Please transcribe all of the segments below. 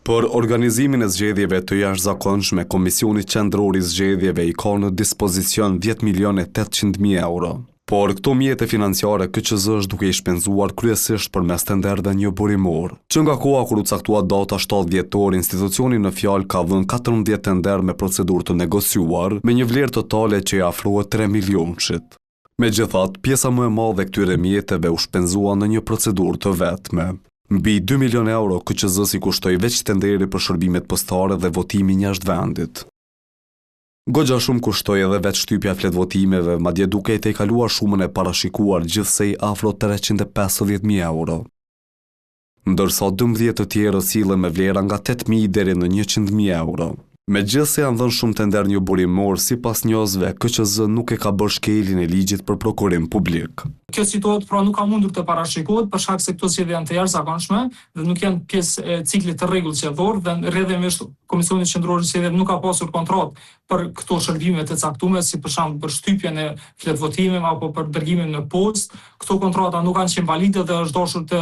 Për organizimin e zgjedhjeve të jashtëzakonshme, Komisioni Qendror i Zgjedhjeve i ka në dispozicion 10.800.000 euro. Por këto mjete financiare KQZ është duke i shpenzuar kryesisht përmes tenderëve një burimor. Që nga koha kur u caktua data 7 dhjetor, institucioni në fjalë ka vënë 14 tender me procedurë të negociuar, me një vlerë totale që i afrohet 3 milionshit. Megjithatë, pjesa më e madhe këtyre mjeteve u shpenzua në një procedurë të vetme. Mbi 2 milion euro KQZ si kushtoi veç tenderi për shërbimet postare dhe votimi jashtë vendit. Goxha shumë kushtoi edhe veç shtypja fletvotimeve, madje duke i tejkaluar shumën e parashikuar gjithsej afro 350.000 euro. Ndërsa 12 të tjerë sillen me vlera nga 8.000 deri në 100.000 euro. Megjithse janë dhënë shumë tender një burimor, sipas njësve, KQZ nuk e ka bërë shkeljen e ligjit për prokurim publik. Kjo situatë pra nuk ka mundur të parashikohet për shkak se këto zgjedhje janë të jashtëzakonshme dhe nuk janë pjesë e ciklit të rregullt zgjedhor dhe rrjedhimisht Komisioni Qendror i Zgjedhjeve nuk ka pasur kontroll për këto shërbime të caktuara, si për shembull për shtypjen e fletvotimeve apo për dërgimin në postë. Këto kontrata nuk kanë qenë valide dhe është dashur të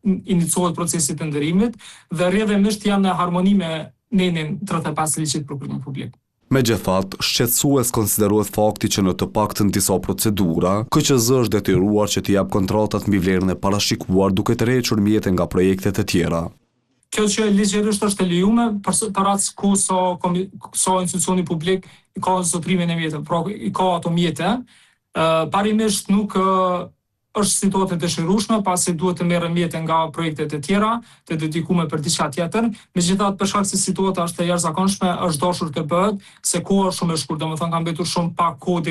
iniciohet procesi i tenderimit dhe rrjedhimisht janë në harmoni me nenin 35 ligjit për prokurim publik. Megjithatë, shqetësues konsiderohet fakti që në të paktën disa procedura, KQZ është detyruar që të jap kontratat mbi vlerën e parashikuar duke tërhequr mjete nga projektet e tjera. Kjo që ligjërisht është e lejuar për atë kohë sa institucioni publik i ka zotrimin e mjeteve, pra i ka ato mjete, parimisht nuk është situatë e dëshirueshme, pasi duhet të merren mjete nga projektet e tjera, të dedikuara për diçka tjetër. Megjithatë, për shkak se situata është e jashtëzakonshme, është dashur të bëhet, se koha është shumë e shkurtër, domethënë ka mbetur shumë pak kohë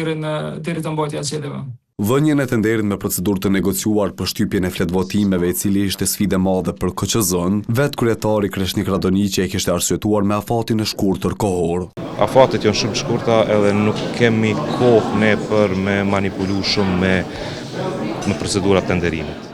deri te mbajtja e zgjedhjeve. Vënien e tenderit me procedurë të negociuar për shtypjen e fletvotimeve, e cili ishte sfidë e madhe për KQZ-n, vetë kryetari Kreshnik Radoniqi e kishte arsyetuar me afatin e shkurtër kohor. Afatet janë shumë shkurta edhe nuk kemi kohë ne për me manipulu shumë me procedurat tenderimit.